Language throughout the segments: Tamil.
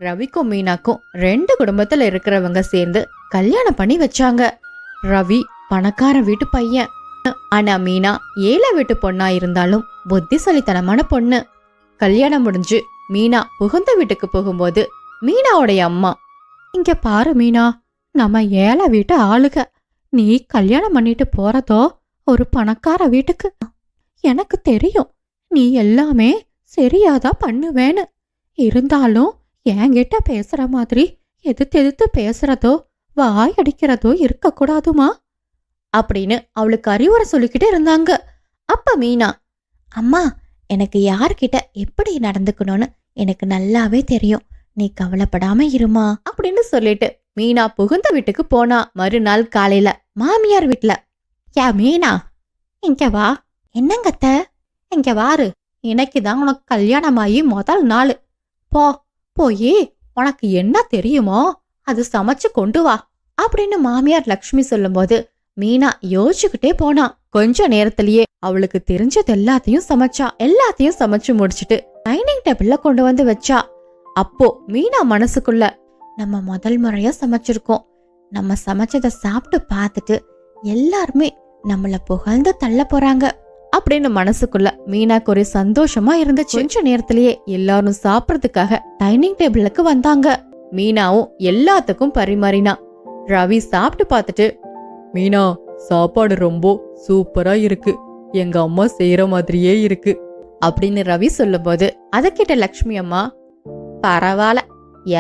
ரவிக்கும் மீனாக்கும் 2 குடும்பத்துல இருக்கிறவங்க சேர்ந்து கல்யாணம் பண்ணி வச்சாங்க. ரவி பணக்கார வீட்டு பையன், ஆனா மீனா ஏழை வீட்டு பொண்ணா இருந்தாலும் புத்திசாலித்தனமான பொண்ணு. கல்யாணம் முடிஞ்சு மீனா புகுந்த வீட்டுக்கு போகும்போது மீனாவுடைய அம்மா, இங்க பாரு மீனா, நம்ம ஏழை வீட்டு ஆளுக, நீ கல்யாணம் பண்ணிட்டு போறதோ ஒரு பணக்கார வீட்டுக்கு. எனக்கு தெரியும் நீ எல்லாமே சரியாதான் பண்ணுவேன்னு. இருந்தாலும் என்கிட்ட பேசுற மாதிரி எதிர்த்து பேசுறதோ வாய் அடிக்கிறதோ இருக்க கூடாதுமா அப்படின்னு அவளுக்கு அறிவுரை சொல்லிக்கிட்டே இருந்தாங்க. அப்ப மீனா, அம்மா, எனக்கு யார்கிட்ட எப்படி நடந்துக்கணும்னு எனக்கு நல்லாவே தெரியும், நீ கவலைப்படாம இருமா அப்படின்னு சொல்லிட்டு மீனா புகுந்த வீட்டுக்கு போனா. மறுநாள் காலையில மாமியார் வீட்டுல, யா மீனா, இங்க வா. என்னங்கத்த? இங்க வாரு, இன்னைக்குதான் உனக்கு கல்யாணமாயி முதல் நாள். போய் உனக்கு என்ன தெரியுமோ அது சமைச்சு கொண்டு வா அப்படின்னு மாமியார் லக்ஷ்மி சொல்லும்போது மீனா யோசிச்சுக்கிட்டே போனா. கொஞ்ச நேரத்திலேயே அவளுக்கு தெரிஞ்சது எல்லாத்தையும் சமைச்சா. எல்லாத்தையும் சமைச்சு முடிச்சிட்டு டைனிங் டேபிள்ல கொண்டு வந்து வச்சா. அப்போ மீனா மனசுக்குள்ள, நம்ம முதல் முறையா சமைச்சிருக்கோம், நம்ம சமைச்சதை சாப்பிட்டு பார்த்துட்டு எல்லாருமே நம்மள புகழ்ந்து தள்ள போறாங்க அப்படின்னு மனசுக்குள்ள மீனாக்கு ஒரு சந்தோஷமா இருந்துச்சு. கொஞ்ச நேரத்திலேயே எல்லாரும் சாப்பிடறதுக்காக டைனிங் டேபிளுக்கு வந்தாங்க. மீனாவும் எல்லாத்துக்கும் பரிமாறினா. ரவி சாப்பிட்டு பார்த்துட்டு, மீனா, சாப்பாடு ரொம்ப சூப்பரா இருக்கு, எங்க அம்மா செய்யற மாதிரியே இருக்கு அப்படின்னு ரவி சொல்லும்போது அதை கேட்ட லக்ஷ்மி அம்மா, பரவாயில்ல,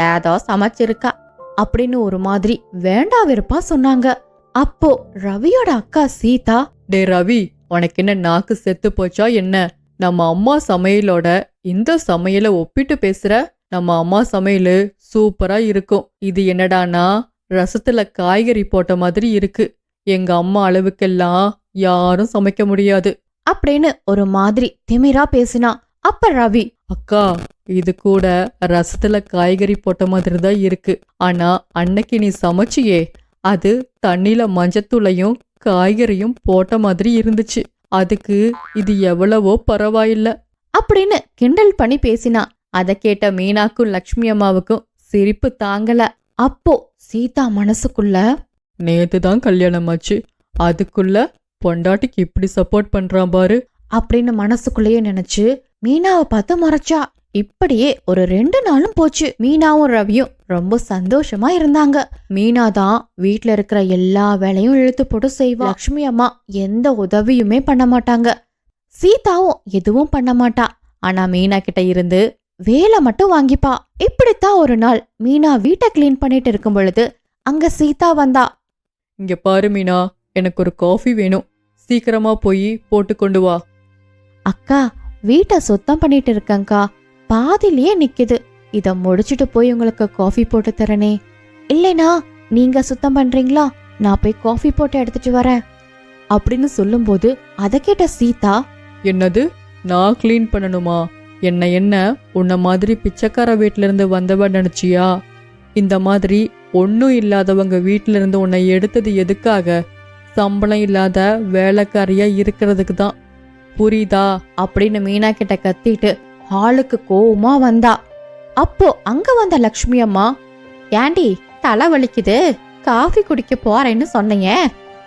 ஏதோ சமைச்சிருக்கா அப்படின்னு ஒரு மாதிரி வேண்டா வெறுப்பா சொன்னாங்க. அப்போ ரவியோட அக்கா சீதா, டே ரவி, உனக்கு என்ன நாக்கு செத்து போச்சா என்ன? நம்ம அம்மா சமையலோட இந்த சமையல ஒப்பிட்டு பேசுற? நம்ம அம்மா சமையலு சூப்பரா இருக்கும், இது என்னடானா ரசத்துல காய்கறி போட்ட மாதிரி இருக்கு, எங்க அம்மா அளவுக்கெல்லாம் யாரும் சமைக்க முடியாது அப்படின்னு ஒரு மாதிரி திமிரா பேசினா. அப்ப ரவி, அக்கா, இது கூட ரசத்துல காய்கறி போட்ட மாதிரி தான் இருக்கு, ஆனா அன்னைக்கு நீ சமைச்சியே அது தண்ணில மஞ்சத்தூளையும் காய்கறியும் போட்ட மாதிரி இருந்துச்சு, அதுக்கு இது எவ்வளவோ பரவாயில்ல அப்படின்னு கிண்டல் பண்ணி பேசினா. அதை கேட்ட மீனாக்கும் லக்ஷ்மி அம்மாவுக்கும் சிரிப்பு தாங்கல. அப்போ சீதா மனசுக்குள்ள, நேத்துதான் கல்யாணம் ஆச்சு, அதுக்குள்ள பொண்டாட்டிக்கு இப்படி சப்போர்ட் பண்றான் பாரு அப்படின்னு மனசுக்குள்ளேயே நினைச்சு மீனாவை பார்த்து மறைச்சா. இப்படியே ஒரு 2 நாளும் போச்சு. மீனாவும் ரவியும் ரொம்ப சந்தோஷமா இருந்தாங்க. மீனா தான் வீட்டுல இருக்கிற எல்லா வேலையும் இழுத்து போட்டு செய்வா. லக்ஷ்மி அம்மா எந்த உதவியுமே பண்ண மாட்டாங்க. சீதாவும் எதுவும் பண்ண மாட்டா. ஆனா மீனா கிட்ட இருந்து வேலை மட்டும் வாங்கிப்பா. இப்படித்தான் ஒரு நாள் மீனா வீட்டை கிளீன் பண்ணிட்டு இருக்கும் பொழுது அங்க சீதா வந்தா. இங்க பாரு மீனா, எனக்கு ஒரு காஃபி வேணும், சீக்கிரமா போய் போட்டு கொண்டு வா. அக்கா, வீட்டை சுத்தம் பண்ணிட்டு இருக்கங்கா, பாதிலேயே நிக்குது, இத முடிச்சிட்டு போய் உங்களுக்கு காஃபி போட்டு தரனே. இல்லைனா நீங்க சுத்தம் பண்றீங்களா, நான் போய் காஃபி போட்டு எடுத்துட்டு வரேன் அப்படின்னு சொல்லும்போது அதை கேட்ட சீதா, என்னது, நான் கிளீன் பண்ணணுமா? என்ன உன்ன மாதிரி பிச்சைக்கார வீட்டுல இருந்து வந்தவ நினைச்சியா? இந்த மாதிரி ஒன்னும் இல்லாதவங்க வீட்டுல இருந்து உன்னை எடுத்தது எதுக்காக? சம்பளம் இல்லாத வேலைக்காரியா இருக்கிறதுக்கு தான், புரியுதா அப்படின்னு மீனா கிட்ட கத்திட்டு ஹாலுக்கு கோவமா வந்தா. அப்போ அங்க வந்த லக்ஷ்மி அம்மா, ஏண்டி தலை வலிக்குது, காஃபி குடிக்க போறேன்னு சொன்னீங்க,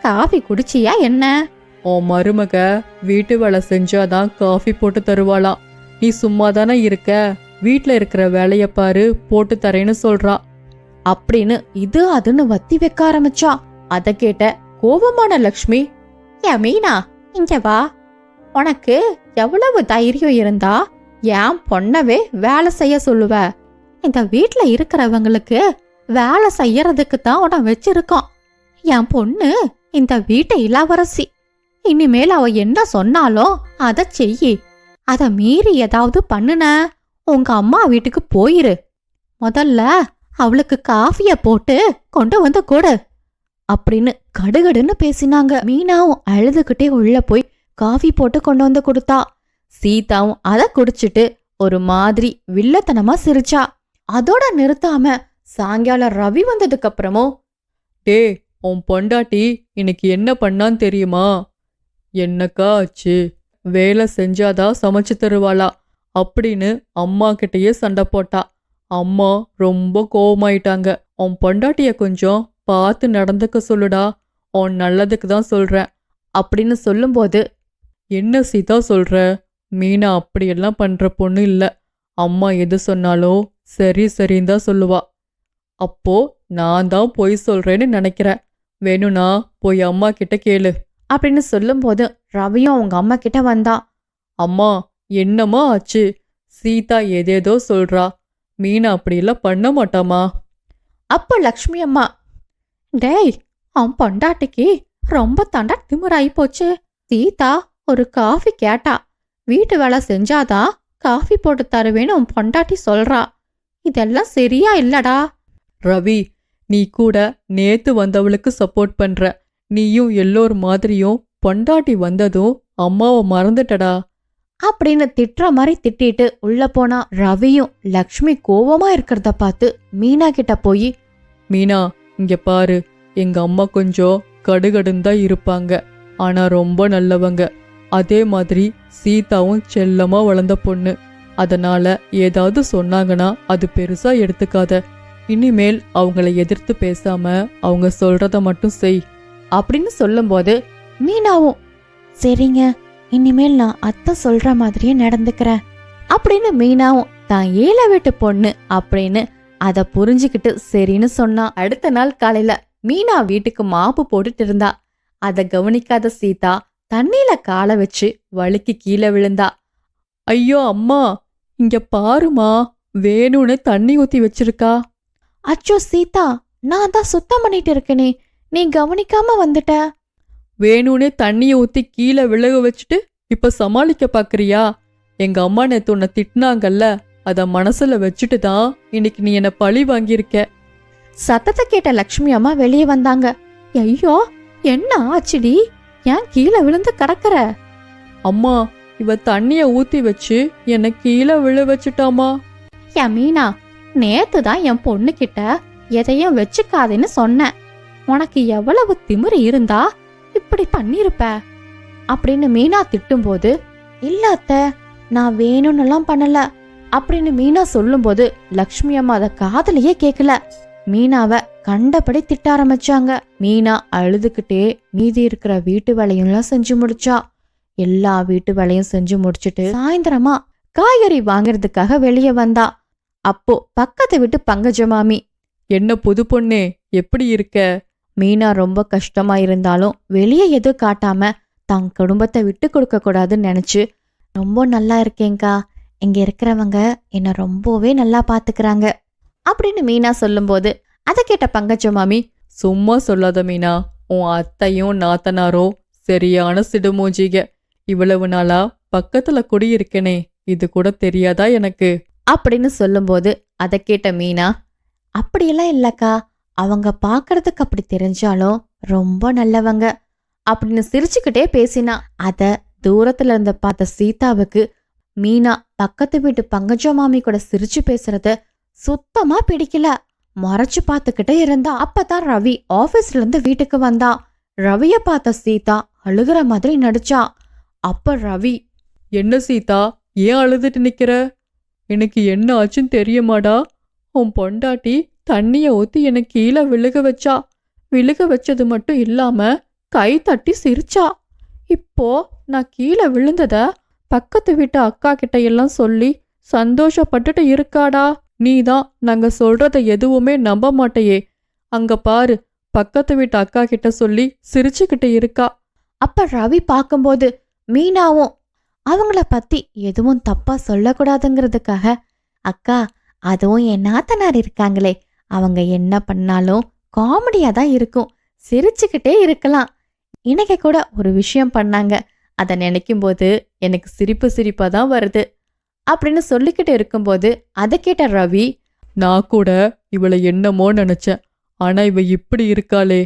காஃபி குடிச்சியா என்ன? உன் மருமக வீட்டு வேலை செஞ்சாதான் காஃபி போட்டு தருவாளாம், நீ சும்மா தானே இருக்க, வீட்டுல இருக்கிற வேலைய பாரு, போட்டு தரேன்னு சொல்றா அப்படின்னு இது அதுன்னு வத்தி வைக்க ஆரம்பிச்சா. அதை கேட்ட கோபமான லக்ஷ்மி, ஏ மீனா, இங்க வா, உனக்கு எவ்வளவு தைரியம் இருந்தா என் பொண்ணவே வேலை செய்ய சொல்லுவ? இந்த வீட்டுல இருக்கிறவங்களுக்கு வேலை செய்யறதுக்கு தான் உன வச்சிருக்கோம். என் பொண்ணு இந்த வீட்டை இளவரசி, இனிமேல் அவ என்ன சொன்னாலும் அதை செய்யி, அத மீறி ஏதாவது பண்ணுன உங்க அம்மா வீட்டுக்கு போயிரு, முதல்ல அவளுக்கு காஃபிய போட்டு கொண்டு வந்து கொடு அப்படின்னு கடுகடுன்னு பேசினாங்க. மீனாவும் அழுதுகிட்டே உள்ள போய் காஃபி போட்டு கொண்டு வந்து கொடுத்தா. சீதாவும் அதை குடிச்சிட்டு ஒரு மாதிரி வில்லத்தனமா சிரிச்சா. அதோட நிறுத்தாம சாயங்காலம் ரவி வந்ததுக்கு அப்புறமும், டே, உன் பொண்டாட்டி இன்னைக்கு என்ன பண்ணான்னு தெரியுமா? என்னக்கா ஆச்சு, வேலை செஞ்சாதான் சமைச்சு தருவாளா அப்படின்னு அம்மா கிட்டயே சண்டை போட்டா. அம்மா ரொம்ப கோவமாயிட்டாங்க. உன் பொண்டாட்டிய கொஞ்சம் பார்த்து நடந்துக்க சொல்லுடா. உன் நல்லதுக்கு தான் சொல்றேன். அப்படின்னு சொல்லும்போது, என்ன சீதா சொல்ற? மீனா அப்படியெல்லாம் பண்ற பொண்ணு இல்ல. அம்மா எது சொன்னாலும் சரி சரின்னு தான் சொல்லுவா. அப்போ நான் தான் பொய் சொல்றேன்னு நினைக்கிறேன். வேணும்னா போய் அம்மா கிட்ட கேளு. அப்படின்னு சொல்லும்போது ரவியும் அவங்க அம்மா கிட்ட வந்தா. அம்மா, என்னம்மா ஆச்சு? சீதா ஏதேதோ சொல்றா. மீனா அப்படியெல்லாம் பண்ண மாட்டாமா? அப்போ லக்ஷ்மி அம்மா, டேய், அவன் பொண்டாட்டிக்கு ரொம்ப தாண்டா திமிராயி போச்சு. சீதா ஒரு காஃபி கேட்டா, வீட்டு வேலை செஞ்சாதான் காஃபி போட்டு தருவேன்னு உன் பொண்டாட்டி சொல்றா. இதெல்லாம் சரியா இல்லடா. ரவி, நீ கூட நேத்து வந்தவளுக்கு சப்போர்ட் பண்ற. நீயும் எல்லோர் மாதிரியும் பொண்டாட்டி வந்ததும் அம்மாவை மறந்துட்டடா. அப்படின்னு திட்டுற மாதிரி திட்டிட்டு உள்ள போனா. ரவியும் லக்ஷ்மி கோவமா இருக்கிறத பார்த்து மீனா கிட்ட போய், மீனா, இங்க பாரு. எங்க அம்மா கொஞ்சம் கடுகடுன்னு தான் இருப்பாங்க. ஆனா ரொம்ப நல்லவங்க. அதே மாதிரி சீதாவும் செல்லமா வளர்ந்த பொண்ணு. அதனால ஏதாவது சொன்னாங்கன்னா அது பெருசா எடுத்துக்காத. இனிமேல் அவங்கள எதிர்த்து பேசாம அவங்க சொல்றத மட்டும் செய். அப்படின்னு சொல்லும்போது மீனாவும், சரிங்க, இனிமேல் நான் அத்தை சொல்ற மாதிரியே நடந்துக்கிறேன் அப்படின்னு மீனாவும் தான் ஏழை வீட்டு பொண்ணு அப்படின்னு அத புரிஞ்சுக்கிட்டு சரின்னு சொன்னா. அடுத்த நாள் காலையில மீனா வீட்டுக்கு மாப்பு போட்டுட்டு இருந்தா. அத கவனிக்காத சீதா தண்ணியில காலை வச்சு வழுக்கி கீழே விழுந்தா. ஐயோ அம்மா, இங்க பாருமா, வேணும்னு தண்ணி ஊத்தி வச்சிருக்கா. அச்சோ சீதா, நான் தான் சுத்தம் பண்ணிட்டு இருக்கேனே, நீ கவனிக்காம வந்துட்ட. வேணும்னே தண்ணிய ஊத்தி கீழே விழுக வச்சுட்டு இப்ப சமாளிக்க பாக்குறியா? எங்க அம்மா நேத்து உன்னை திட்டினாங்கல்ல, அத மனசுல வச்சுட்டு தான் இன்னைக்கு நீ என்ன பழி வாங்கியிருக்க. சத்தத்தை கேட்ட லக்ஷ்மி அம்மா வெளியே வந்தாங்க. ஐயோ, என்ன ஆச்சுடி? ஏன் கீழே விழுந்து கிடக்குற? அம்மா, இவ தண்ணிய ஊத்தி வச்சு என்ன கீழே விழ வச்சுட்டாமா. ஏன் மீனா, நேத்து தான் என் பொண்ணு கிட்ட எதையும் வச்சுக்காதேன்னு சொன்னேன். உனக்கு எவ்வளவு திமிரு இருந்தா இப்படி பண்ணிருப்ப அப்படின்னு மீனா திட்டும்போது, இல்ல அத்தை, நான் வேணும்னுலாம் பண்ணல அப்படின்னு மீனா சொல்லும்போது லக்ஷ்மி அம்மா அத காதலையே கேக்கல. மீனாவ கண்டபடி திட்ட ஆரம்பிச்சாங்க. மீனா அழுதுகிட்டே மீதி இருக்கிற வீட்டு வேலையும் செஞ்சு முடிச்சா. எல்லா வீட்டு வேலையும் செஞ்சு முடிச்சுட்டு சாயந்தரமா காய்கறி வாங்கறதுக்காக வெளியே வந்தா. அப்போ பக்கத்து வீட்டு பங்கஜமாமி, என்ன புது பொண்ணே, எப்படி இருக்க? மீனா ரொம்ப கஷ்டமா இருந்தாலும் வெளியே எதுவும் காட்டாம தன் குடும்பத்தை விட்டு கொடுக்க கூடாதுன்னு நினைச்சு, ரொம்ப நல்லா இருக்கேங்கா, இங்க இருக்கிறவங்க என்ன ரொம்பவே நல்லா பாத்துக்கிறாங்க அப்படின்னு மீனா சொல்லும்போது அதை கேட்ட பங்கஜமாமி, சும்மா சொல்லாத மீனா. உன் அத்தையும் நாத்தனாரும் சரியான சிடுமூஞ்சிக. இவ்வளவு நாளா பக்கத்துல குடியிருக்கனே, இது கூட தெரியாதா எனக்கு? அப்படின்னு சொல்லும்போது அதை கேட்ட மீனா, அப்படியெல்லாம் இல்லக்கா, அவங்க பாக்குறதுக்கு அப்படி தெரிஞ்சாலும் ரொம்ப நல்லவங்க அப்படின்னு சிரிச்சுக்கிட்டே பேசினா. அத தூரத்துல இருந்து பார்த்த சீதாவுக்கு மீனா பக்கத்து வீட்டு பங்கஜமாமி கூட சிரிச்சு பேசுறத சுத்தமா பிடிக்கல. மறைச்சு பார்த்துக்கிட்டே இருந்தா. அப்பதான் ரவி ஆபீஸ்ல இருந்து வீட்டுக்கு வந்தா. ரவிய பார்த்த சீதா அழுகிற மாதிரி நடிச்சா. அப்ப ரவி, என்ன சீதா, ஏன் அழுதுட்டு நிக்கிற? எனக்கு என்ன ஆச்சுன்னு தெரியுமாடா? உன் பொண்டாட்டி தண்ணிய ஊத்தி என்ன கீழே விழுக வச்சா. விழுக வச்சது மட்டும் இல்லாம கை தட்டி சிரிச்சா. இப்போ நான் கீழே விழுந்தத பக்கத்து வீட்டு அக்கா கிட்ட எல்லாம் சொல்லி சந்தோஷப்பட்டுட்டு இருக்காடா. நீதான் நாங்க சொல்றத எதுவுமே நம்ப மாட்டையே. அங்க பாரு, பக்கத்து வீட்டு அக்கா கிட்ட சொல்லி சிரிச்சுக்கிட்டு இருக்கா. அப்ப ரவி பார்க்கும்போது மீனாவும் அவங்கள பத்தி எதுவும் தப்பா சொல்லக்கூடாதுங்கிறதுக்காக, அக்கா, அதுவும் என் நாத்தனார் இருக்காங்களே, அவங்க என்ன பண்ணாலும் காமெடியா தான் இருக்கும், சிரிச்சுக்கிட்டே இருக்கலாம். இன்னைக்கு கூட ஒரு விஷயம் பண்ணாங்க, அதை நினைக்கும் போது எனக்கு சிரிப்பு சிரிப்பா தான் வருது அப்படின்னு சொல்லிக்கிட்டு இருக்கும்போது அதை கேட்ட ரவி, நான் கூட இவளை என்னமோ நினைச்சேன், ஆனா இவ இப்படி இருக்காளே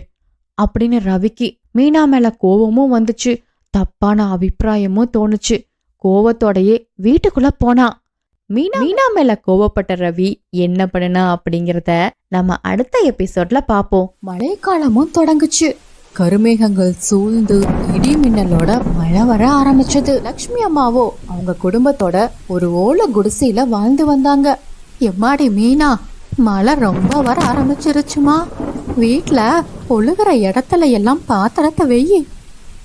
அப்படின்னு ரவிக்கு மீனா மேல கோவமும் வந்துச்சு, தப்பான அபிப்பிராயமும் தோணுச்சு. கோவத்தோடையே வீட்டுக்குள்ள போனா. மீனா மேல கோவப்பட்ட ரவி என்ன பண்ணுனா அப்படிங்கறத நம்ம அடுத்த எபிசோட்ல பாப்போம். மழைக்காலமும் தொடங்குச்சு. கருமேகங்கள் சூழ்ந்து இடி மின்னலோட மழை வர ஆரம்பிச்சது. லக்ஷ்மி அம்மாவோ அவங்க குடும்பத்தோட ஒரு ஓலை குடிசையில வாழ்ந்து வந்தாங்க. எம்மாடி மீனா, மழை ரொம்ப வர ஆரம்பிச்சிருச்சுமா. வீட்டில் ஒழுகிற இடத்துல எல்லாம் பாத்திரத்தை வெயி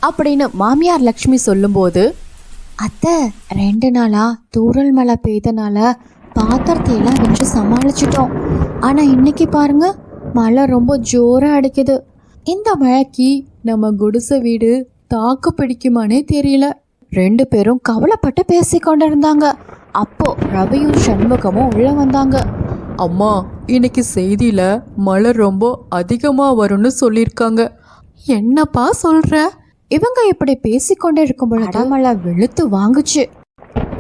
அப்படின்னு மாமியார் லக்ஷ்மி சொல்லும்போது, அத்தை 2 நாளா தூறல் மழை பெய்தனால பாத்திரத்தை எல்லாம் வச்சு சமாளிச்சிட்டோம். ஆனால் இன்னைக்கு பாருங்க, மழை ரொம்ப ஜோராக அடிக்குது. இந்த மழைக்கு நம்ம குடிசை வீடு தாக்கு பிடிக்குமானே தெரியல. 2 பேரும் கவலைப்பட்டு பேசி கொண்டிருந்தாங்க. அப்போ ரவியும் சண்முகமும் உள்ள வந்தாங்க. அம்மா, இன்னைக்கு செய்தியில மழை ரொம்ப அதிகமா வரும்னு சொல்லியிருக்காங்க. என்னப்பா சொல்ற? இவங்க இப்படி பேசிக்கொண்டே இருக்கும்போது அடமழை வெளுத்து வாங்குச்சு.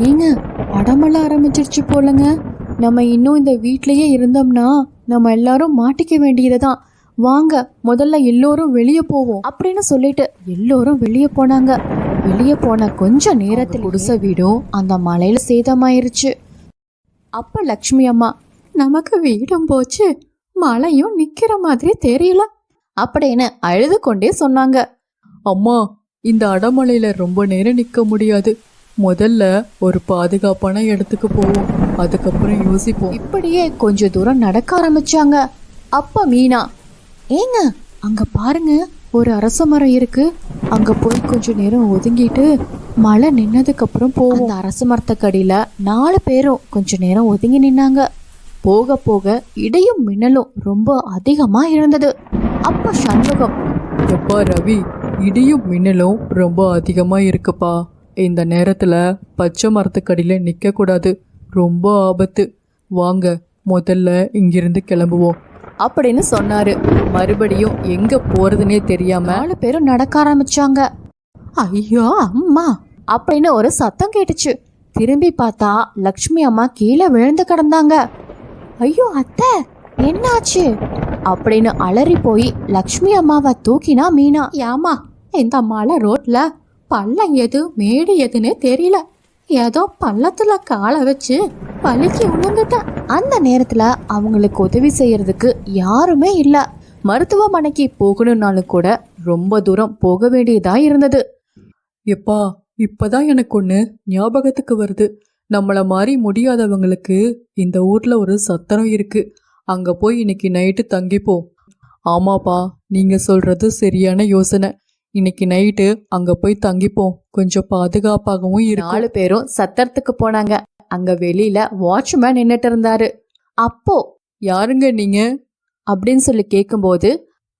ஏங்க, அடமழை ஆரம்பிச்சிருச்சு போலங்க. நம்ம இன்னும் இந்த வீட்லயே இருந்தோம்னா நம்ம எல்லாரும் மாட்டிக்க வேண்டியதுதான். வாங்க முதல்ல எல்லோரும் வெளியே போவோம் அப்படின்னு சொல்லிட்டு எல்லோரும் வெளியே போனாங்க. வெளியே போன கொஞ்ச நேரத்தில் குடிசை வீடும் அந்த மலையில சேதமாயிருச்சு. அப்ப லக்ஷ்மி அம்மா, நமக்கு வீடும் போச்சு, மழையும் நிக்கிற மாதிரி தெரியல அப்படின்னு அழுது கொண்டே சொன்னாங்க. அம்மா, இந்த அடமழையில ரொம்ப நேரம் நிக்க முடியாது. முதல்ல ஒரு பாதுகாப்பான இடத்துக்கு போவோம், அதுக்கப்புறம் யோசிப்போம். இப்படியே கொஞ்ச தூரம் நடக்க ஆரம்பிச்சாங்க. அப்ப மீனா, ஏங்க அங்க பாருங்க, ஒரு அரச மரம் இருக்கு, அங்க போய் கொஞ்ச நேரம் ஒதுங்கிட்டு மழை நின்னதுக்கு அப்புறம் போவோம். அந்த அரச மரத்துக்கடியில 4 பேரும் கொஞ்ச நேரம் ஒதுங்கி நின்னாங்க. போக போக இடையும் மின்னலும் ரொம்ப அதிகமா இருந்தது. அப்ப சண்முகம், எப்பா ரவி, இடியும் மின்னலும் ரொம்ப அதிகமா இருக்குப்பா. இந்த நேரத்துல பச்சை மரத்துக்கடியில நிக்க கூடாது, ரொம்ப ஆபத்து. வாங்க முதல்ல இங்கிருந்து கிளம்புவோம் அப்படின்னு சொன்னாரு. மறுபடியும் எங்க போறதுன்னே தெரியாம 4 பேரும் நடக்க ஆரம்பிச்சாங்க. ஐயோ அம்மா அப்படின்னு ஒரு சத்தம் கேட்டுச்சு. திரும்பி பார்த்தா லக்ஷ்மி அம்மா கீழே விழுந்து கிடந்தாங்க. ஐயோ அத்தை, என்னாச்சு அப்படின்னு அலறி போய் லக்ஷ்மி அம்மாவை தூக்கினா மீனா. ஏமா, இந்த மலை ரோட்ல பள்ளம் எது மேடு எதுன்னு தெரியல, ஏதோ பள்ளத்துல காலை வச்சு வலிக்கு விழுந்துட்டேன். அந்த நேரத்துல அவங்களுக்கு உதவி செய்யறதுக்கு யாருமே இல்ல. மருத்துவமனைக்கு போகணும்னாலும் கூட ரொம்ப தூரம் போக வேண்டியதா இருந்தது. எப்பா, இப்பதான் எனக்கு ஒண்ணு ஞாபகத்துக்கு வருது. நம்மள மாதிரி முடியாதவங்களுக்கு இந்த ஊர்ல ஒரு சத்திரம் இருக்கு, அங்க போய் இன்னைக்கு நைட்டு தங்கிப்போம். ஆமாப்பா, நீங்க சொல்றது சரியான யோசனை. இன்னைக்கு நைட்டு அங்க போய் தங்கிப்போம், கொஞ்சம் பாதுகாப்பாகவும் இருக்கு. 4 பேரும் சத்திரத்துக்கு போனாங்க. அங்க வெளியில வாட்ச்மேன் நின்னுட்டு இருந்தாரு. அப்போ யாருங்க நீங்க அப்படின்னு சொல்லி கேட்கும்போது,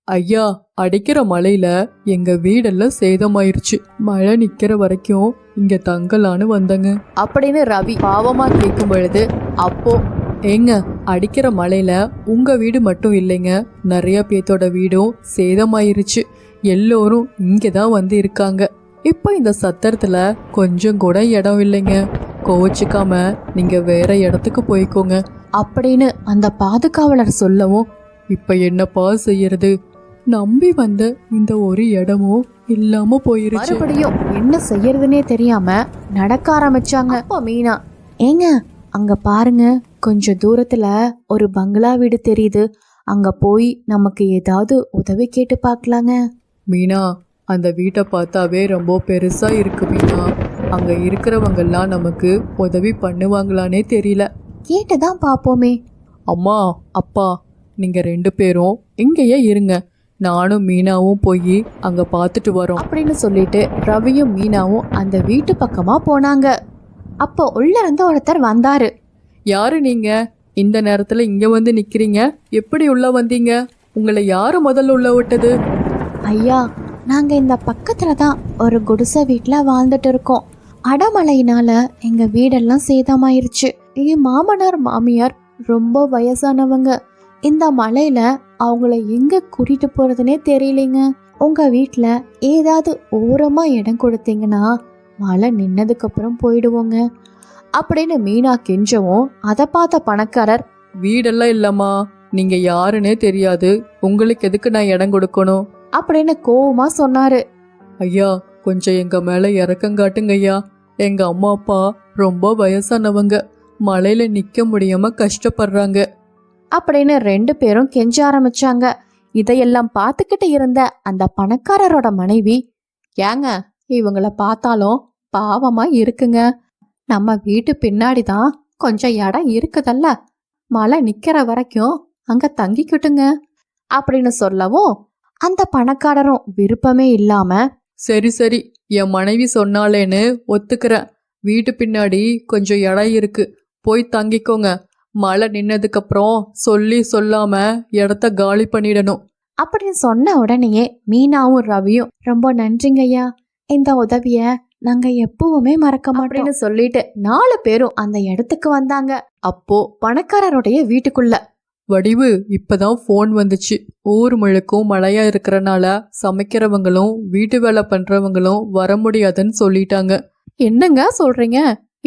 ஐயா, அடிக்கிற மழையில எங்க வீடெல்லாம் சேதமாயிருச்சு, மழை நிக்கிற வரைக்கும் இங்க தங்கலான்னு வந்தங்க அப்படின்னு ரவி பாவமா கேட்கும் பொழுது, அப்போ ஏங்க, அடிக்கிற மழையில உங்க வீடு மட்டும் இல்லைங்க, நிறைய பேத்தோட வீடும் சேதமாயிருச்சு. எல்லோரும் இங்கதான் வந்து இருக்காங்க. இப்போ இந்த சத்திரத்துல கொஞ்சம் கூட இடம் இல்லைங்க, கோவச்சிக்காம நீங்க வேற இடத்துக்கு போய்க்கோங்க அப்படின்னு அந்த பாதுகாவலர் சொல்லவும், இப்ப என்னப்பா செய்யறது, நம்பி வந்த இந்த ஒரு இடமும் இல்லாம போயிருச்சு. மறுபடியும் என்ன செய்யறதுன்னே தெரியாம நடக்க ஆரம்பிச்சாங்க. அப்போ மீனா, ஏங்க அங்க பாருங்க, கொஞ்சம் தூரத்துல ஒரு பங்களா வீடு தெரியுது, அங்க போய் நமக்கு ஏதாவது உதவி கேட்டு பார்க்கலாங்க. மீனா, அந்த வீட்டை பார்த்தாவே ரொம்ப பெருசா இருக்கு மீனா, அங்க இருக்கிறவங்கெல்லாம் நமக்கு உதவி பண்ணுவாங்களானே தெரியல. கேட்டுதான் பாப்போமே. அம்மா, அப்பா, நீங்க 2 பேரும் இங்கேயே இருங்க, நானும் மீனாவும் போய் அங்க பார்த்துட்டு வரோம் அப்படின்னு சொல்லிட்டு ரவியும் மீனாவும் அந்த வீட்டு பக்கமா போனாங்க. அப்போ உள்ள இருந்து ஒருத்தர் வந்தாரு. யாரு நீங்க? இந்த நேரத்துல இங்க வந்து நிக்கிறீங்க? எப்படி உள்ள வந்தீங்க? உங்களை யாரு முதல்ல உள்ள விட்டது? ஐயா, நாங்க இந்த பக்கத்துல தான் ஒரு குடிசை வீட்டுல வாழ்ந்துட்டு இருக்கோம். அடமழையினால எங்க வீடெல்லாம் சேதமாயிருச்சு. என் மாமனார் மாமியார் ரொம்ப வயசானவங்க. இந்த மழையில அவங்கள எங்க கூட்டிட்டு போறதுனே தெரியலைங்க. உங்க வீட்டுல ஏதாவது ஓரமா இடம் கொடுத்தீங்கன்னா மழை நின்னதுக்கு அப்புறம் போயிடுவோங்க அப்படின்னு மீனா கெஞ்சவும், அதை பார்த்த பணக்காரர், வீடெல்லாம் இல்லம்மா, நீங்க யாருன்னே தெரியாது, உங்களுக்கு எதுக்கு நான் இடம் கொடுக்கணும் அப்படின்னு கோவமா சொன்னாரு. ஐயா, கொஞ்சம் எங்க மேல இறக்கங்காட்டுங்க ஐயா, எங்க அம்மா அப்பா ரொம்ப வயசானவங்க, மழையில நிக்க முடியாம கஷ்டப்படுறாங்க அப்படின்னு 2 பேரும் கெஞ்ச ஆரம்பிச்சாங்க. இதையெல்லாம் பார்த்துக்கிட்டு இருந்த அந்த பணக்காரரோட மனைவி, ஏங்க இவங்கள பார்த்தாலும் பாவமா இருக்குங்க, நம்ம வீட்டு பின்னாடி தான் கொஞ்சம் இடம் இருக்குதல்ல, மழை நிக்கிற வரைக்கும் அங்க தங்கிக்கிட்டுங்க அப்படின்னு சொல்லவும் அந்த பணக்காரரும் விருப்பமே இல்லாம, சரி சரி, என் மனைவி சொன்னாலேன்னு ஒத்துக்கிறேன். வீட்டு பின்னாடி கொஞ்சம் இடம் இருக்கு, போய் தங்கிக்கோங்க. மழை நின்னதுக்கு அப்புறம் சொல்லி சொல்லாம இடத்த காலி பண்ணிடணும் அப்படின்னு சொன்ன உடனேயே மீனாவும் ரவியும், ரொம்ப நன்றிங்கய்யா, இந்த உதவிய நாங்க எப்பவுமே மறக்க மாட்டோம்னு சொல்லிட்டு 4 பேரும் அந்த இடத்துக்கு வந்தாங்க. அப்போ பணக்காரருடைய வீட்டுக்குள்ள, வடிவு, இப்பதான் ஃபோன் வந்துச்சு. ஊர் முழுக்கும் மழையா இருக்கிறனால சமைக்கிறவங்களும் வீட்டு வேலை பண்றவங்களும் வர முடியாதுன்னு சொல்லிட்டாங்க. என்னங்க சொல்றீங்க?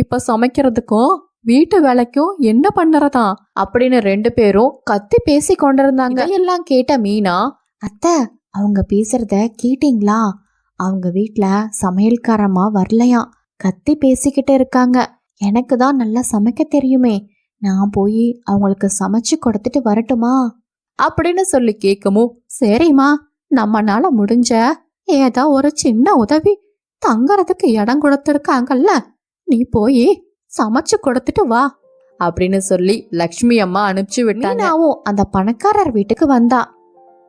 இப்ப சமைக்கிறதுக்கும் வீட்டு வேலைக்கும் என்ன பண்ணுறதா அப்படின்னு 2 பேரும் கத்தி பேசி கொண்டிருந்தாங்க. எல்லாம் கேட்ட மீனா, அத்தை, அவங்க பேசுறத கேட்டீங்களா? அவங்க வீட்ல சமையல்காரமா வரலையாம், கத்தி பேசிக்கிட்டு இருக்காங்க. எனக்கு தான் நல்லா சமைக்க தெரியுமே, நான் போய் அவங்களுக்கு சமைச்சு கொடுத்துட்டு வரட்டுமா அப்படின்னு சொல்லி கேட்கவும், சரிம்மா, நம்மனால முடிஞ்ச ஏதோ ஒரு சின்ன உதவி, தங்கறதுக்கு இடம் கொடுத்துருக்காங்கல்ல, நீ போய் சமைச்சு கொடுத்துட்டு வா அப்படின்னு சொல்லி லக்ஷ்மி அம்மா அனுப்பிச்சு விட்டாங்க. மீனாவும் அந்த பணக்காரர் வீட்டுக்கு வந்தா.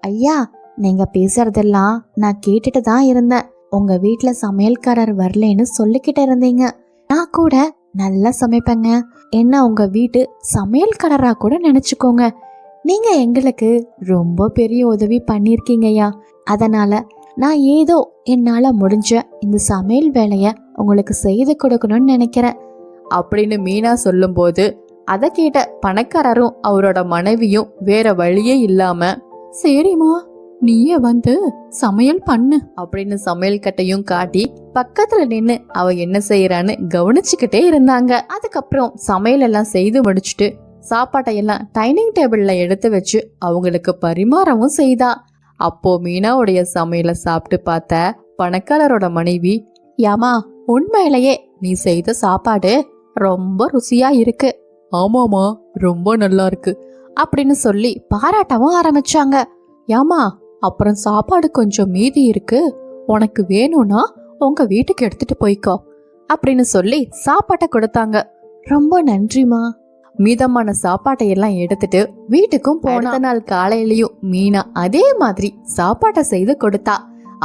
ஐயா, நீங்க பேசுறதெல்லாம் நான் கேட்டுட்டு தான் இருந்தேன். உங்க வீட்ல சமையல்காரர் வரலன்னு சொல்லிக்கிட்டு இருந்தீங்க. நான் கூட நல்லா சமைப்பேங்க, என்ன உங்க வீட்டு சமையல்காரரா கூட நினைச்சுக்கோங்க. நீங்க எங்களுக்கு ரொம்ப பெரிய உதவி பண்ணிருக்கீங்கய்யா. அதனால நான் ஏதோ என்னால முடிஞ்ச இந்த சமையல் வேலைய உங்களுக்கு செய்து கொடுக்கணும்னு நினைக்கிறேன் அப்படின்னு மீனா சொல்லும்போது, அதை கேட்ட பணக்காரரும் அவரோட மனைவியும் வேற வழியே இல்லாம, சரிம்மா, நீயே வந்து சமையல் பண்ணு அப்படின்னு சமையல் கட்டையும் காட்டி பக்கத்துல நின்னு அவ என்ன செய்யறான்னு கவனிச்சுக்கிட்டே இருந்தாங்க. அதுக்கப்புறம் சமையல் எல்லாம் செய்து முடிச்சுட்டு சாப்பாட்டையெல்லாம் டைனிங் டேபிள்ல எடுத்து வச்சு அவங்களுக்கு பரிமாறவும் செய்தா. அப்போ மீனாவுடைய சமையலை சாப்பிட்டு பார்த்த பணக்காரரோட மனைவி, யாமா, உண்மையிலேயே நீ செய்த சாப்பாடு ரொம்ப ருசியா இருக்கு. ஆமாமா, ரொம்ப நல்லா இருக்கு அப்படின்னு சொல்லி பாராட்டவும் ஆரம்பிச்சாங்க. யாமா, அப்புறம் சாப்பாடு கொஞ்சம் மீதி இருக்கு, உனக்கு வேணும்னா உங்க வீட்டுக்கு எடுத்துட்டு போய்க்கோ அப்படின்னு சொல்லி சாப்பாட்டை கொடுத்தாங்க. ரொம்ப நன்றிமா. மீதமான சாப்பாட்டை எல்லாம் எடுத்துட்டு வீட்டுக்கும் போன. அடுத்த நாள் காலையிலயும் மீனா அதே மாதிரி சாப்பாட்டை செய்து கொடுத்தா.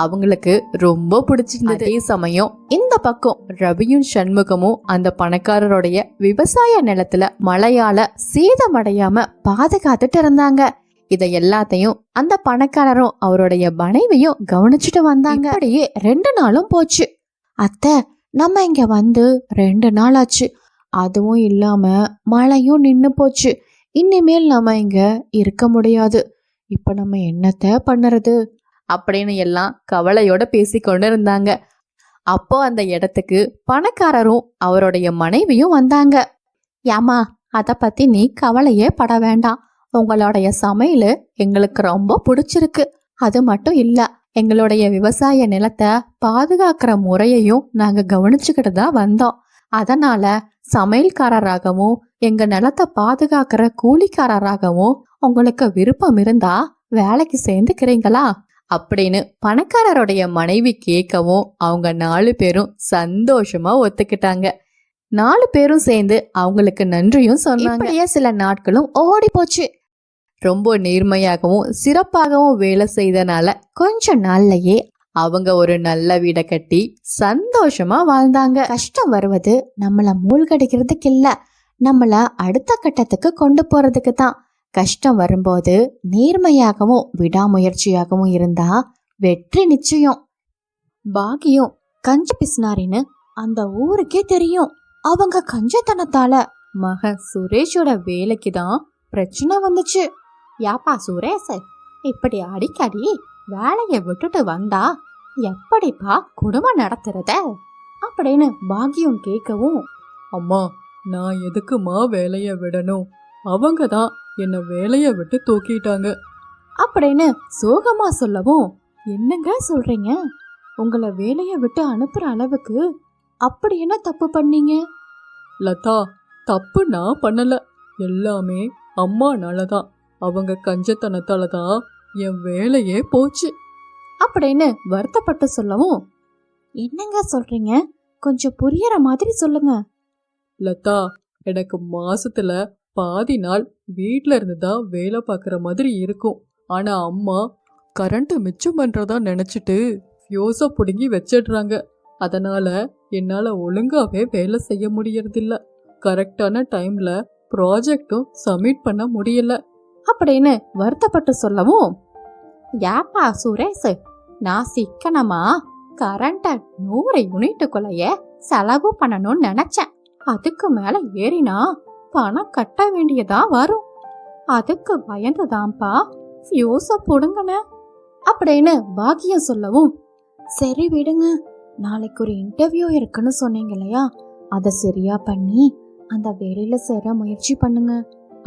அவங்களுக்கு ரொம்ப பிடிச்சிருந்தது. அதே சமயம் இந்த பக்கம் ரவியும் சண்முகமும் அந்த பணக்காரருடைய விவசாய நிலத்துல மழையால சேதமடையாம பாதுகாத்துட்டு இருந்தாங்க. இத எல்லாத்தையும் அந்த பணக்காரரும் அவருடைய மனைவியும் கவனிச்சுட்டு வந்தாங்க. அப்படியே 2 நாளும் போச்சு. அத்தை, நம்ம இங்க வந்து 2 நாள் ஆச்சு, அதுவும் இல்லாம மழையும் நின்னு போச்சு. இனிமேல் நம்ம இங்க இருக்க முடியாது. இப்ப நம்ம என்னத்த பண்ணுறது அப்படின்னு எல்லாம் கவலையோட பேசிக்கொண்டு இருந்தாங்க. அப்போ அந்த இடத்துக்கு பணக்காரரும் அவருடைய மனைவியும் வந்தாங்க. ஏமா, அத பத்தி நீ கவலையே பட வேண்டாம். உங்களுடைய சமையல் எங்களுக்கு ரொம்ப பிடிச்சிருக்கு. அது மட்டும் இல்ல, எங்களுடைய விவசாய நிலத்தை பாதுகாக்கிற முறையையும் நாங்க கவனிச்சுக்கிட்டு தான் வந்தோம். அதனால சமையல்காரராகவும் எங்க நிலத்தை பாதுகாக்கிற கூலிக்காரராகவும் உங்களுக்கு விருப்பம் இருந்தா வேலைக்கு சேர்ந்துக்கிறீங்களா அப்படின்னு பணக்காரருடைய மனைவி கேட்கவும் அவங்க 4 பேரும் சந்தோஷமா ஒத்துக்கிட்டாங்க. 4 பேரும் சேர்ந்து அவங்களுக்கு நன்றியும் சொன்னாங்க. சில நாட்களும் ஓடி போச்சு. ரொம்ப நேர்மையாகவும் சிறப்பாகவும் வேலை செய்தனால கொஞ்ச நாள்லயே அவங்க ஒரு நல்ல வீடை கட்டி சந்தோஷமா வாழ்ந்தாங்க. கஷ்டம் வருவது நம்மள மூழ்கடிக்கிறதுக்கு இல்ல, நம்மள அடுத்த கட்டத்துக்கு கொண்டு போறதுக்கு தான். கஷ்டம் வரும்போது நேர்மையாகவும் விடாமுயற்சியாகவும் இருந்தா வெற்றி நிச்சயம். பாகியும் கஞ்ச பிஸ்னாரின்னு அந்த ஊருக்கே தெரியும். அவங்க கஞ்சத்தனத்தால மகன் சுரேஷோட வேலைக்கு தான் பிரச்சனை வந்துச்சு. யாப்பா சுரேஷ், இப்படி அடிக்கடி வேலையை விட்டுட்டு வந்தா எப்படிப்பா குடும்பம் நடத்துறத அப்படின்னு பாகியம் கேட்கவும், அம்மா, நான் எதுக்குமா வேலைய விடணும்? அவங்க தான் என்ன வேலைய விட்டு தூக்கிட்டாங்க அப்படின்னு சோகமா சொல்லவும், என்னங்க சொல்றீங்க? உங்களை வேலையை விட்டு அனுப்புற அளவுக்கு அப்படி என்ன தப்பு பண்ணீங்க? லதா, தப்பு நான் பண்ணல, எல்லாமே அம்மானாலதான். அவங்க கஞ்சத்தனத்தால தான் என் வேலையே போச்சு அப்படின்னு வருத்தப்பட்டு சொல்லவும், என்னங்க சொல்றீங்க? கொஞ்சம் புரியற மாதிரி சொல்லுங்க. லதா, எனக்கு மாசத்துல பாதி நாள் வீட்ல இருந்து தான் வேலை பார்க்குற மாதிரி இருக்கும். ஆனா அம்மா கரண்ட்டை மிச்சம் பண்றதா நினைச்சிட்டு ஃபியூஸை பிடுங்கி வச்சிடுறாங்க. அதனால என்னால ஒழுங்காவே வேலை செய்ய முடியறதில்ல. கரெக்டான டைம்ல ப்ராஜெக்டும் சப்மிட் பண்ண முடியல அப்படின்னு வருத்தப்பட்டு சொல்லவும், ஏப்பா சுரேஷ், நான் சிக்கனமா கரண்ட்டை 100 யூனிட்டுக்குள்ளேயே செலவு பண்ணணும்னு நினைச்சேன். அதுக்கு மேல ஏறினா பணம் கட்ட வேண்டியதா வரும். அதுக்கு பயந்துதான்ப்பா ஃபியூஸ புடுங்கன அப்படின்னு பாக்கியம் சொல்லவும், சரி விடுங்க, நாளைக்கு ஒரு இன்டர்வியூ இருக்குன்னு சொன்னீங்க இல்லையா, அதை சரியா பண்ணி அந்த வேலையில சேர முயற்சி பண்ணுங்க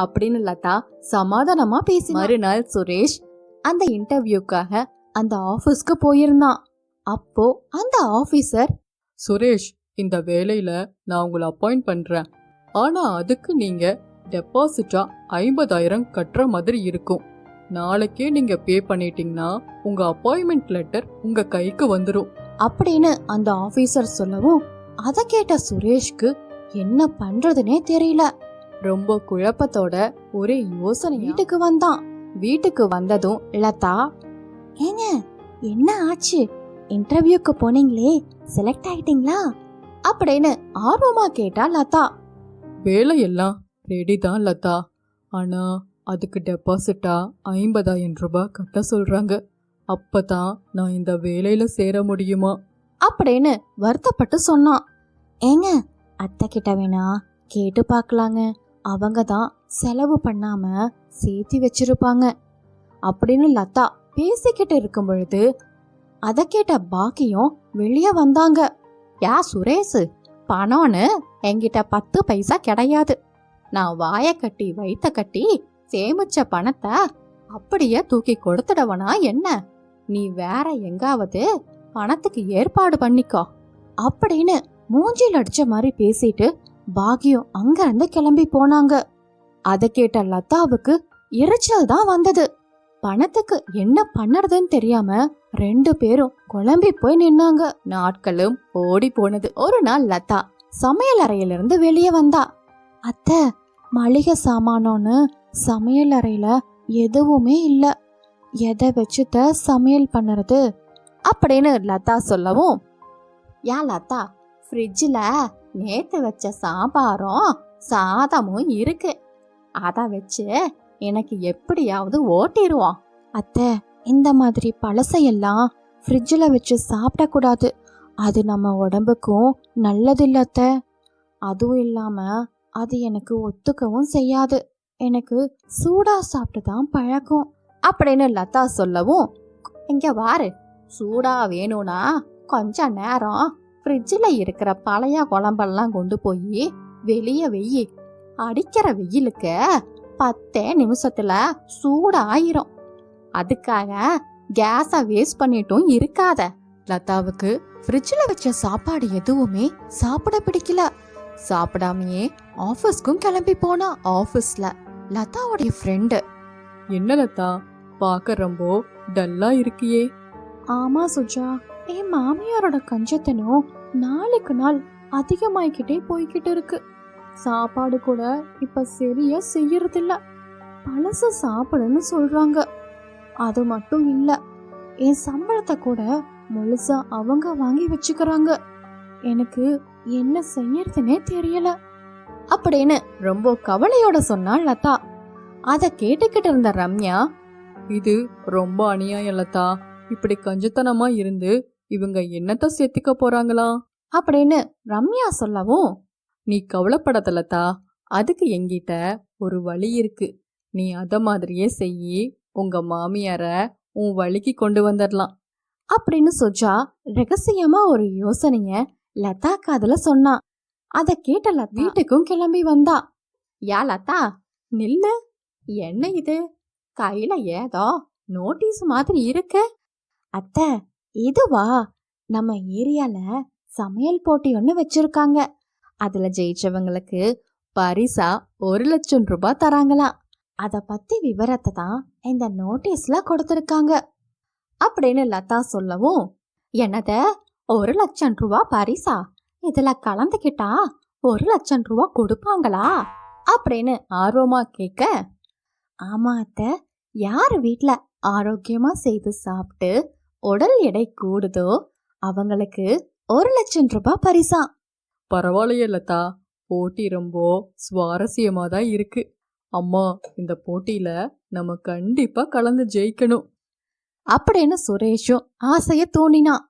அப்படின்னு லதா சமாதானமா பேசி மறுநாள் சுரேஷ் அந்த இன்டர்வியூக்காக அந்த ஆபீஸ்க்கு போயிருந்தான். அப்போ அந்த ஆபீசர், சுரேஷ், இந்த வேலையில நான் உங்களை அப்பாயிண்ட் பண்றேன். ஆனா அதுக்கு நீங்க டெபாசிட்டா 50,000 கட்டுற மாதிரி இருக்கும். நாளைக்கே நீங்க பே பண்ணிட்டீங்கன்னா உங்க அப்பாயின்மெண்ட் லெட்டர் உங்க கைக்கு வந்துடும் அப்படின்னு அந்த ஆபீசர் சொல்லவும், அதை கேட்ட சுரேஷ்க்கு என்ன பண்றதுனே தெரியல. ரொம்ப குழப்பத்தோட ஒரே யோசனை வீட்டுக்கு வந்தான். வீட்டுக்கு வந்ததும் லதா, ஏங்க என்ன ஆச்சு, இன்டர்வியூக்கு போனீங்களே, செலக்ட் ஆயிட்டீங்களா அப்படின்னு ஆர்வமா கேட்டா லதா. வேலையெல்லாம் ரெடி தான் லதா, ஆனா அதுக்கு டெபாசிட்டா 50,000 ரூபாய் கட்ட சொல்றாங்க. அப்பதான் நான் இந்த வேலையில சேர முடியுமா அப்படின்னு வருத்தப்பட்டு சொன்னான். ஏங்க அத்தை கிட்ட வேணா கேட்டு பார்க்கலாங்க, அவங்க தான் செலவு பண்ணாம சேர்த்தி வச்சிருப்பாங்க அப்படின்னு லதா பேசிக்கிட்டு இருக்கும் பொழுது அதை கேட்ட பாக்கியம் வெளியே வந்தாங்க. யா சுரேஷ், பணம்னு என்கிட்ட 10 பைசா கிடையாது. நான் வாய கட்டி வைத்த கட்டி சேமிச்ச பணத்தை அப்படியே தூக்கி கொடுத்துடவனா என்ன? நீ வேற எங்காவது பணத்துக்கு ஏற்பாடு பண்ணிக்கோ அப்படின்னு மூஞ்சில் அடிச்ச மாதிரி பேசிட்டு பாக்கியம் அங்க இருந்து கிளம்பி போனாங்க. அதை கேட்ட லதாவுக்கு எரிச்சல் தான் வந்தது. பணத்துக்கு என்ன பண்ணறதுன்னு தெரியாம 2 பேரும் குழம்பி போய் நின்னாங்க. நாட்களும் ஓடி போனது. ஒரு நாள் லதா சமையல் அறையிலிருந்து வெளியே வந்தா. அத்தை, மளிகை சாமானோன்னு சமையல் அறையில எதுவுமே இல்ல, எதை வச்சுட்ட சமையல் பண்ணுறது அப்படின்னு லதா சொல்லவும், யா லதா, ஃப்ரிட்ஜில் நேற்று வச்ச சாம்பாரும் சாதமும் இருக்கு, அதை வச்சு எனக்கு எப்படியாவது ஓட்டிடுவோம். அத்தை, இந்த மாதிரி பழசையெல்லாம் ஃப்ரிட்ஜில் வச்சு சாப்பிடக்கூடாது, அது நம்ம உடம்புக்கும் நல்லதில்ல அத்தை. அதுவும் இல்லாமல் அது எனக்கு ஒத்துக்கவும் செய்யாது, எனக்கு சூடா சாப்பிட்டு தான் பழக்கம் அப்படின்னு லதா சொல்லவும், இங்க வாரு, சூடா வேணும்னா கொஞ்ச நேரம் ஃப்ரிட்ஜில் இருக்கிற பழைய குழம்பெல்லாம் கொண்டு போய் வெளியே வெயி, அடிக்கிற வெயிலுக்கு 10 நிமிஷத்துல சூடாயிரும், அதுக்காக கேஸை வேஸ்ட் பண்ணிட்டும் இருக்காத. லதாவுக்கு ஃப்ரிட்ஜில் வச்ச சாப்பாடு எதுவுமே சாப்பிட பிடிக்கல. சாப்பிடாமையே ஆஃபீஸ்க்கும் கிளம்பி போனா. ஆஃபீஸ்ல லதாவுடைய ஃப்ரெண்டு, என்ன லதா, பார்க்க ரொம்ப டல்லா இருக்கியே? ஆமா சுஜா, என் மாமியாரோட கஞ்சத்தனம் நாளுக்கு நாள் அதிகமாயிக்கிட்டே போய்கிட்டு இருக்கு. சாப்பாடு கூட இப்ப சரியா செய்யறதில்ல, பழச சாப்பிடுன்னு சொல்றாங்க. அது மட்டும் இல்ல, என் சம்பளத்தை கூட முழுசா அவங்க வாங்கி வச்சுக்கிறாங்க. எனக்கு என்ன செய்யறதுனே தெரியல அப்படின்னு ரொம்ப கவலையோட சொன்னாள் லதா. அதை கேட்டுக்கிட்டு இருந்த ரம்யா, இது ரொம்ப அநியாயம் லதா, இப்படி கஞ்சத்தனமா இருந்து இவங்க என்னத்த சேர்த்துக்க போறாங்களா அப்படின்னு ரம்யா சொல்லவும், நீ கவலைப்படாத லதா, அதுக்கு என்கிட்ட ஒரு வழி இருக்கு. நீ அத மாதிரியே செய்யி, உங்க மாமியார உன் வழிக்கு கொண்டு வந்துடலாம் அப்படின்னு சுஜா ரகசியமா ஒரு யோசனைய லதா காதுல சொன்னா. அத கேட்ட லதா வீட்டுக்கும் கிளம்பி வந்தா. யா லதா, நில்லு, என்ன இது, கையில ஏதோ நோட்டீஸ் மாதிரி இருக்கு. அத்தை, இதுவா, நம்ம ஏரியால சமையல் போட்டி ஒன்று வச்சிருக்காங்க, அதுல ஜெயிச்சவங்களுக்கு பரிசா 1,00,000 ரூபாய் தராங்களாம். அத பத்தி விவரத்தை தான் இந்த நோட்டீஸ்ல கொடுத்திருக்காங்க அப்படின்னு லதா சொல்லவும், என்னத 1,00,000 ரூபாய் பரிசா, இதுல கலந்துக்கிட்டா 1,00,000 ரூபாய் கொடுப்பாங்களா அப்படின்னு ஆர்வமா கேட்க, ஆமா அத்தை, யார் வீட்ல ஆரோக்கியமா செய்து சாப்பிட்டு உடல் எடை கூடுதோ அவங்களுக்கு 1,00,000 ரூபாய் பரிசா. பரவாயில்லையே லதா, போட்டி ரொம்ப சுவாரஸ்யமா தான் இருக்கு. அம்மா, இந்த போட்டியில நம்ம கண்டிப்பா கலந்து ஜெயிக்கணும் அப்படின்னு சுரேஷும் ஆசைய தூண்டினான்.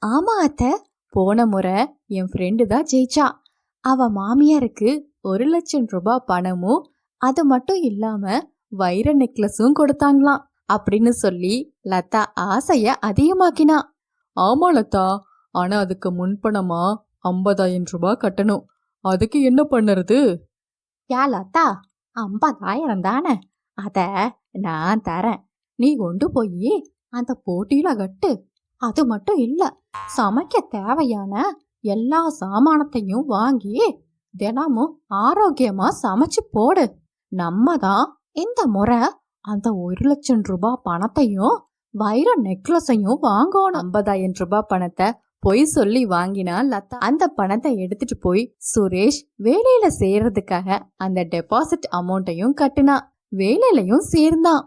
ஆமா அத்தை, போன முறை என் ஃப்ரெண்டு தான் ஜெயிச்சா. அவ மாமியாருக்கு 1,00,000 ரூபாய் பணமும் அது மட்டும் இல்லாம வைர நெக்லஸும் கொடுத்தாங்களாம் அப்படின்னு சொல்லி லதா ஆசைய அதிகமாக்கினா. ஆமா லதா, ஆனா அதுக்கு முன்பணமா 50,000 ரூபாய் கட்டணும். அதுக்கு என்ன பண்ணுறது? யா லதா, 50,000 தானே, அத நான் தரேன். நீ கொண்டு போய் அந்த போட்டியில கட்டு. அது மட்டும் இல்ல, சமைக்க தேவையான எல்லா சாமானத்தையும் வாங்கி தினமும் ஆரோக்கியமா சமைச்சு போடு. நம்ம தான் இந்த முறை அந்த 1,00,000 ரூபாய் பணத்தையும் வைர நெக்லஸையும் வாங்கணும். 50,000 ரூபாய் பணத்தை பொய் சொல்லி வாங்கினா லதா அந்த பணத்தை எடுத்துட்டு போய் சுரேஷ் வேலையில சேர்றதுக்காக அந்த டெபாசிட் அமௌண்ட்டையும் கட்டினா. வேலையிலையும் சேர்ந்தான்.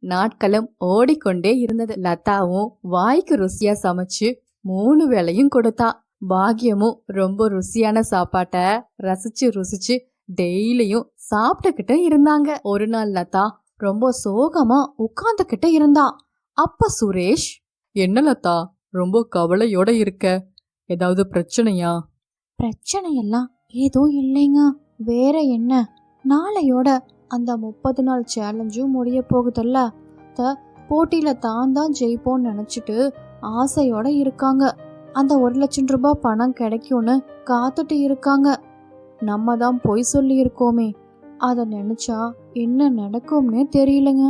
நாட்களும் ஓடிக்கொண்டே இருந்தது. லதாவும் வாய்க்கு ருசியா சமைச்சு 3 வேளையும் கொடுத்தா. பாக்கியமும் ரொம்ப ருசியான சாப்பாட்டை ரசிச்சு ருசிச்சு டெய்லியும் சாப்பிட்டுக்கிட்டு இருந்தாங்க. ஒரு நாள் லதா ரொம்ப சோகமா உட்கார்ந்துகிட்டு இருந்தா. அப்ப சுரேஷ், என்ன லதா, ரொம்ப கவலையோட இருக்க? ஏதாவது பிரச்சனையா? பிரச்சனையெல்லாம் ஏதோ இல்லைங்க. வேற என்ன, நாளையோட அந்த 30 நாள் சேலஞ்சும் முடிய போகுதல்ல. போட்டியில தான் ஜெயிப்போன்னு நினைச்சிட்டு ஆசையோட இருக்காங்க. அந்த 1,00,000 ரூபாய் பணம் கிடைக்கும்னு காத்துட்டு இருக்காங்க. நம்ம தான் பொய் சொல்லி இருக்கோமே, அத நினைச்சா என்ன நடக்கும்னே தெரியலங்க.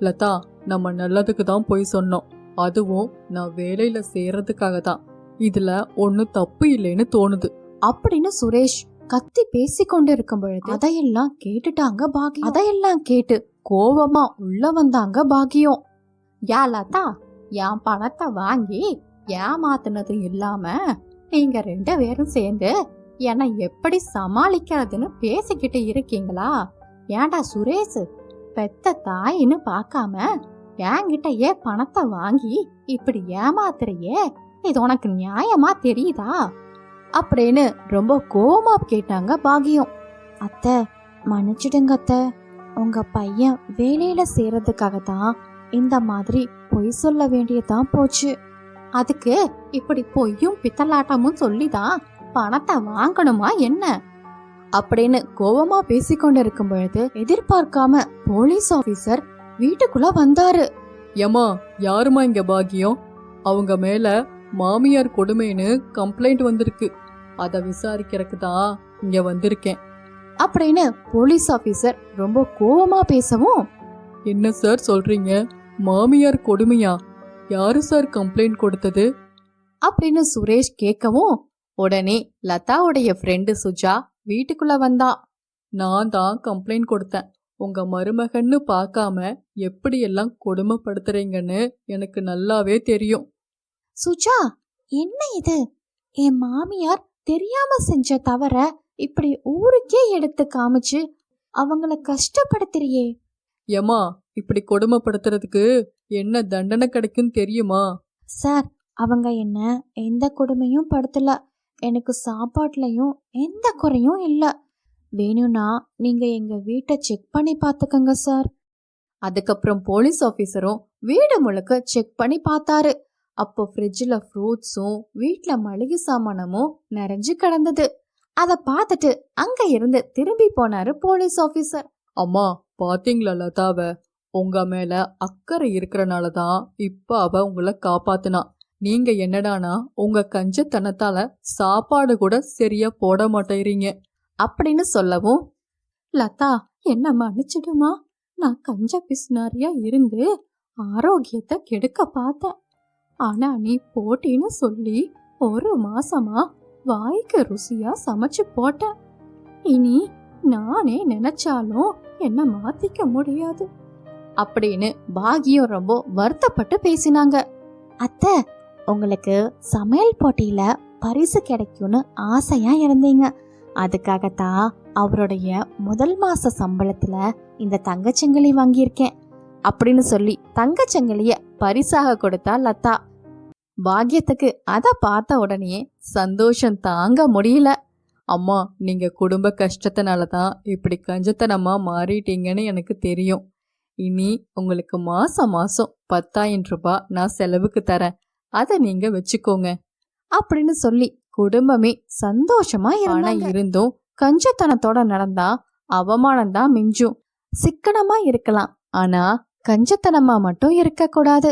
லதா, நம்ம நல்லதுக்கு தான் போய் சொன்னோம். அதுவும் நான் வேலையில சேர்றதுக்காக தான். இதுல ஒன்னும் தப்பு இல்லைன்னு தோணுது அப்படின்னு சுரேஷ் கத்தி பேசிக்கொண்டு இருக்கும் பொழுது அதையெல்லாம் கேட்டுட்டாங்க பாக்கியம். அதையெல்லாம் கேட்டு கோபமா உள்ள வந்தாங்க பாக்கியம். யா லதா, என் பணத்தை வாங்கி ஏமாத்துனது இல்லாம நீங்க 2 பேரும் சேர்ந்து என்னை எப்படி சமாளிக்கிறதுன்னு பேசிக்கிட்டு இருக்கீங்களா? ஏண்டா சுரேஷ், பெத்த தாயின்னு பார்க்காம என்கிட்டயே பணத்தை வாங்கி இப்படி ஏமாத்துறியே, இது உனக்கு நியாயமா தெரியுதா? அப்படின்னு ரொம்ப கோவமா கேட்டாங்க பாக்கியம். அத்தை, மன்னிச்சிடுங்க அத்தை, உங்க பையன் வேலையில சேர்றதுக்காக தான் இந்த மாதிரி பொய் சொல்ல வேண்டியதான் போச்சு. அதுக்கு இப்படி பொய்யும் பித்தலாட்டமும் சொல்லிதான் பணத்தை வாங்கணுமா என்ன? அப்படின்னு கோவமா பேசிக்கொண்டு இருக்கும் பொழுது எதிர்பார்க்காம போலீஸ் ஆபீசர் வீட்டுக்குள்ள வந்தாரு. ஏமா, யாருமா இங்க பாக்கியம்? அவங்க மேல மாமியார் கொடுமைன்னு கம்ப்ளைண்ட் வந்திருக்கு. அத விசாரிக்கிறதுக்கு தான் இங்க வந்திருக்கேன் அப்படின்னு போலீஸ் ஆபீசர் ரொம்ப கோவமா பேசவும், என்ன சார் சொல்றீங்க? மாமியார் கொடுமையா? யாரு சார் கம்ப்ளைண்ட் கொடுத்தது? அப்படின்னு சுரேஷ் கேட்கவும், உடனே லதாவுடைய ஃப்ரெண்டு சுஜா வீட்டுக்குள்ள வந்தா. நான் தான் கம்ப்ளைண்ட் கொடுத்தேன். உங்க மருமகன்னு பார்க்காம எப்படியெல்லாம் கொடுமைப்படுத்துறீங்கன்னு எனக்கு நல்லாவே தெரியும். சுஜா, என்ன இது? என் மாமியார் தெரியாம செஞ்ச தவற இப்படி ஊருக்கே எடுத்து காமிச்சு அவங்கள கஷ்டப்படுத்துறியே. ஏமா, இப்படி கொடுமைப்படுத்துறதுக்கு என்ன தண்டனை கிடைக்கும் தெரியுமா? சார், அவங்க என்ன எந்த கொடுமையும் படுத்தல. எனக்கு சாப்பாட்டுலயும் எந்த குறையும் இல்ல. வேணும்னா நீங்க எங்க வீட்டை செக் பண்ணி பாத்துக்கங்க சார். அதுக்கப்புறம் போலீஸ் ஆபீசரும் வீடு முழுக்க செக் பண்ணி பார்த்தாரு. அப்போ ஃப்ரிட்ஜில் ஃப்ரூட்ஸும் வீட்ல மளிகை சாமானமும் நிறைஞ்சு கிடந்தது. அத பார்த்துட்டு அங்க இருந்து திரும்பி போனாரு போலீஸ் ஆபீசர். அம்மா, பாத்தீங்களா லதாவ? உங்க மேல அக்கறை இருக்கறனால தான் இப்ப அவ உங்களை காப்பாத்துனா. நீங்க என்னடானா உங்க கஞ்சத்தனத்தால சாப்பாடு கூட சரியா போட மாட்டேறீங்க அப்படின்னு சொல்லவும், லதா என்ன மன்னிச்சிடுமா, நான் கஞ்ச பிசுனாரியா இருந்து ஆரோக்கியத்தை கெடுக்க பார்த்தேன். ஆனா நீ போட்டின்னு சொல்லி 1 மாசமா வாய்க்கு ருசியா சமைச்சு போட்டேன். இனி நானே நினைச்சாலும் என்ன மாத்திக்க முடியாது அப்படின்னு பாக்கியம் ரொம்ப வருத்தப்பட்டு பேசினாங்க. அத்தை, உங்களுக்கு சமையல் போட்டியில பரிசு கிடைக்கும்னு ஆசையா இருந்தீங்க. அதுக்காகத்தான் அவருடைய முதல் மாச சம்பளத்துல இந்த தங்கச்சங்கிலி வாங்கியிருக்கேன் அப்படின்னு சொல்லி தங்கச்சங்கிலிய பரிசாக கொடுத்தா லதா. பாக்கியத்துக்கு அத பார்த்த உடனே சந்தோஷம் தாங்க முடியல. அம்மா, நீங்க குடும்ப கஷ்டத்தினால தான் இப்படி கஞ்சத்தனமா மாறிட்டீங்கன்னு எனக்கு தெரியும். இனி உங்களுக்கு மாசம் மாசம் 10,000 ரூபாய் நான் செலவுக்கு தரேன், அதை நீங்க வச்சுக்கோங்க அப்படின்னு சொல்லி குடும்பமே சந்தோஷமா இருந்தும் கஞ்சத்தனத்தோட நடந்தா அவமானம்தான் மிஞ்சும். சிக்கனமா இருக்கலாம், ஆனா கஞ்சத்தனமா மட்டும் இருக்க கூடாது.